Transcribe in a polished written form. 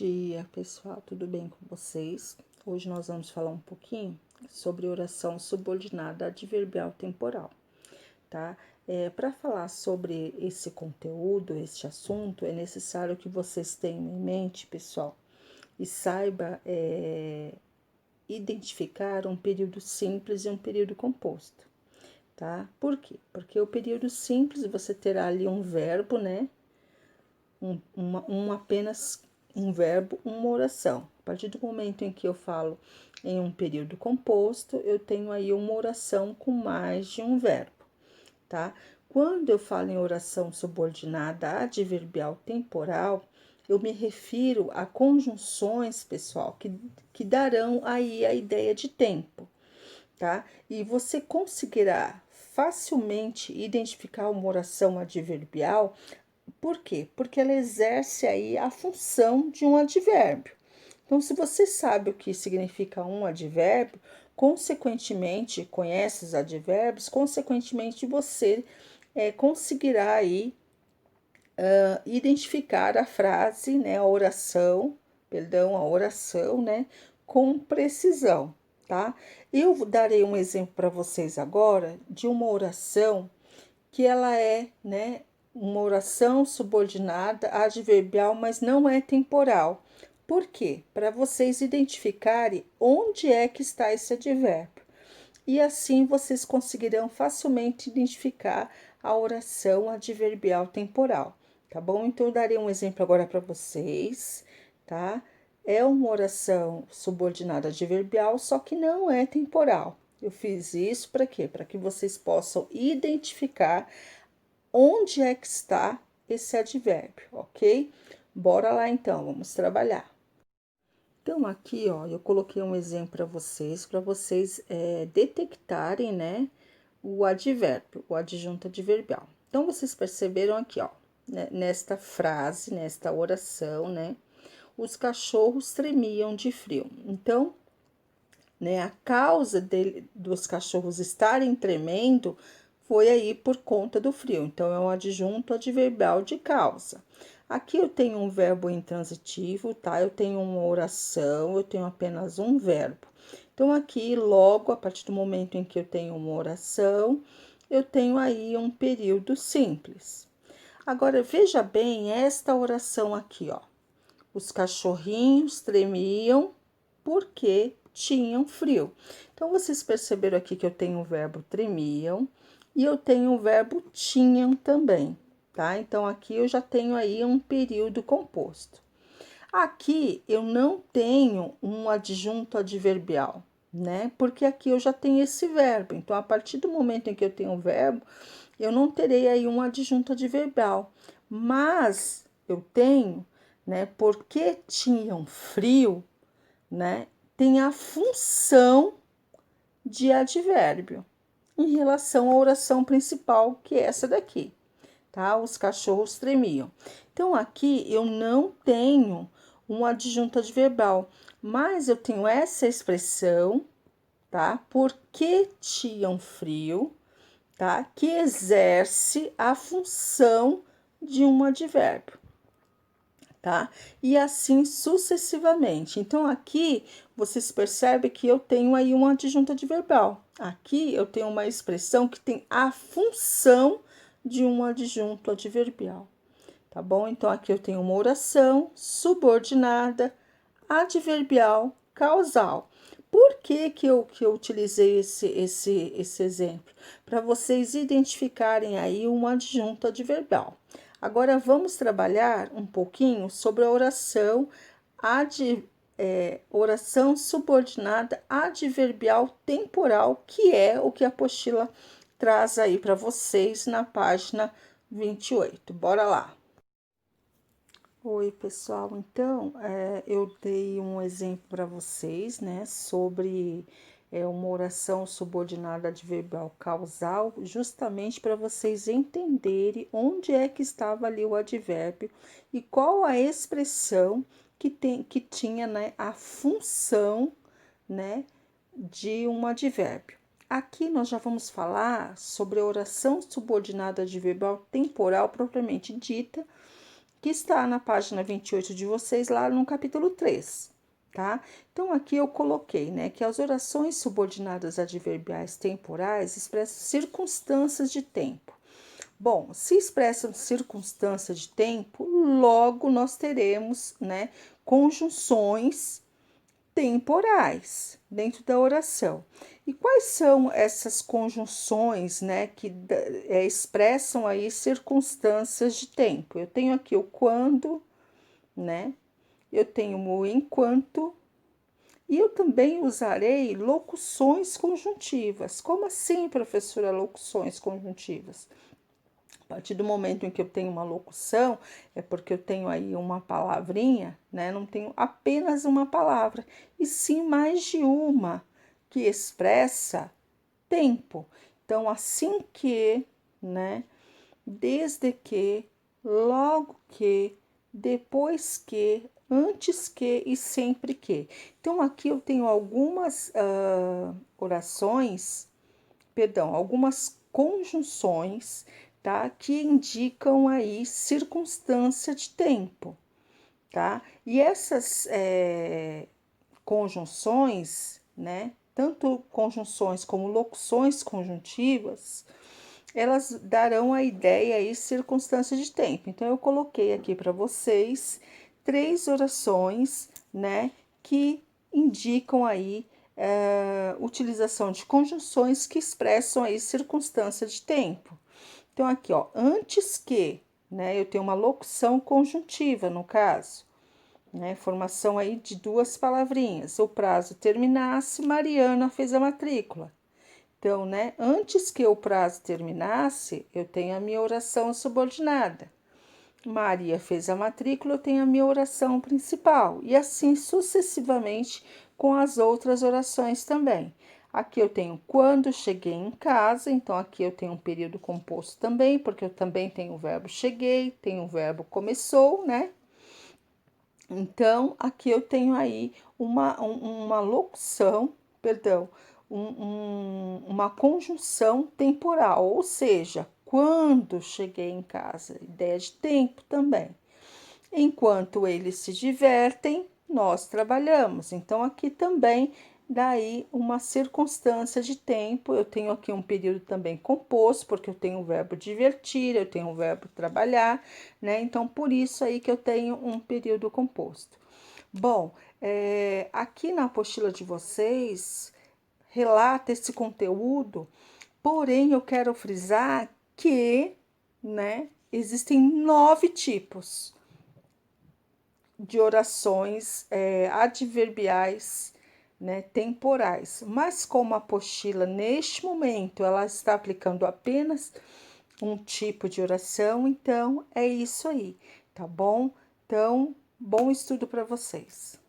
dia, pessoal, tudo bem com vocês? Hoje nós vamos falar um pouquinho sobre oração subordinada adverbial temporal, tá? Para falar sobre esse conteúdo, este assunto, é necessário que vocês tenham em mente, pessoal, e saiba identificar um período simples e um período composto, tá? Por quê? Porque o período simples você terá ali um verbo, né? Apenas um verbo, uma oração. A partir do momento em que eu falo em um período composto, eu tenho aí uma oração com mais de um verbo, tá? Quando eu falo em oração subordinada adverbial temporal, eu me refiro a conjunções, pessoal, que darão aí a ideia de tempo, tá? E você conseguirá facilmente identificar uma oração adverbial. Por quê? Porque ela exerce aí a função de um advérbio. Então, se você sabe o que significa um advérbio, consequentemente, conhece os advérbios, consequentemente você conseguirá aí identificar a frase, né, a oração, né, com precisão, tá? Eu darei um exemplo para vocês agora de uma oração que ela é, né, uma oração subordinada adverbial, mas não é temporal. Por quê? Para vocês identificarem onde é que está esse advérbio. E assim vocês conseguirão facilmente identificar a oração adverbial temporal, tá bom? Então, eu darei um exemplo agora para vocês, tá? É uma oração subordinada adverbial, só que não é temporal. Eu fiz isso para quê? Para que vocês possam identificar onde é que está esse advérbio, ok? Bora lá então, vamos trabalhar. Então, aqui, ó, eu coloquei um exemplo para vocês detectarem, né, o advérbio, o adjunto adverbial. Então, vocês perceberam aqui, ó, né, nesta frase, nesta oração, né, os cachorros tremiam de frio. Então, né, a causa dos cachorros estarem tremendo foi aí por conta do frio. Então, é um adjunto adverbial de causa. Aqui eu tenho um verbo intransitivo, tá? Eu tenho uma oração, eu tenho apenas um verbo. Então, aqui, logo, a partir do momento em que eu tenho uma oração, eu tenho aí um período simples. Agora, veja bem esta oração aqui, ó. Os cachorrinhos tremiam porque tinham frio. Então, vocês perceberam aqui que eu tenho o verbo tremiam e eu tenho o verbo tinham também, tá? Então, aqui eu já tenho aí um período composto. Aqui eu não tenho um adjunto adverbial, né? Porque aqui eu já tenho esse verbo. Então, a partir do momento em que eu tenho o verbo, eu não terei aí um adjunto adverbial. Mas eu tenho, né? Porque tinham frio, né? Tem a função de advérbio em relação à oração principal, que é essa daqui, tá? Os cachorros tremiam. Então, aqui eu não tenho um adjunto adverbial, mas eu tenho essa expressão, tá? Porque tinham frio, tá? Que exerce a função de um advérbio, tá? E assim sucessivamente. Então, aqui vocês percebem que eu tenho aí um adjunto adverbial. Aqui eu tenho uma expressão que tem a função de um adjunto adverbial, tá bom? Então, aqui eu tenho uma oração subordinada, adverbial, causal. Por que eu utilizei esse exemplo? Para vocês identificarem aí um adjunto adverbial. Agora, vamos trabalhar um pouquinho sobre a oração subordinada adverbial temporal, que é o que a apostila traz aí para vocês na página 28. Bora lá! Oi, pessoal. Então, eu dei um exemplo para vocês, né, sobre uma oração subordinada adverbial causal, justamente para vocês entenderem onde é que estava ali o advérbio e qual a expressão que tinha, né, a função, né, de um advérbio. Aqui nós já vamos falar sobre a oração subordinada adverbial temporal propriamente dita, que está na página 28 de vocês, lá no capítulo 3, tá? Então, aqui eu coloquei, né, que as orações subordinadas adverbiais temporais expressam circunstâncias de tempo. Bom, se expressam circunstância de tempo, logo nós teremos, né, conjunções temporais dentro da oração. E quais são essas conjunções, né, que expressam aí circunstâncias de tempo? Eu tenho aqui o quando, né? Eu tenho o enquanto e eu também usarei locuções conjuntivas. Como assim, professora, locuções conjuntivas? A partir do momento em que eu tenho uma locução, é porque eu tenho aí uma palavrinha, né? Não tenho apenas uma palavra, e sim mais de uma que expressa tempo. Então, assim que, né? Desde que, logo que, depois que, antes que e sempre que. Então, aqui eu tenho algumas orações, perdão, algumas conjunções, tá? Que indicam aí circunstância de tempo, tá? E essas conjunções, né? Tanto conjunções como locuções conjuntivas, elas darão a ideia aí circunstância de tempo. Então, eu coloquei aqui para vocês 3 orações, né? Que indicam aí utilização de conjunções que expressam aí circunstância de tempo. Então, aqui, ó, antes que, né, eu tenho uma locução conjuntiva, no caso, né, formação aí de 2 palavrinhas. O prazo terminasse, Mariana fez a matrícula. Então, né, antes que o prazo terminasse, eu tenho a minha oração subordinada. Maria fez a matrícula, eu tenho a minha oração principal, e assim sucessivamente com as outras orações também. Aqui eu tenho quando cheguei em casa, então aqui eu tenho um período composto também, porque eu também tenho o verbo cheguei, tenho o verbo começou, né? Então, aqui eu tenho aí uma locução, perdão, uma conjunção temporal, ou seja, quando cheguei em casa, ideia de tempo também. Enquanto eles se divertem, nós trabalhamos. Então, aqui também daí uma circunstância de tempo. Eu tenho aqui um período também composto, porque eu tenho o verbo divertir, eu tenho o verbo trabalhar, né? Então, por isso aí que eu tenho um período composto. Bom, aqui na apostila de vocês relata esse conteúdo, porém eu quero frisar que, né, existem 9 tipos de orações adverbiais, né, temporais. Mas como a apostila, neste momento, ela está aplicando apenas um tipo de oração, então é isso aí, tá bom? Então, bom estudo para vocês.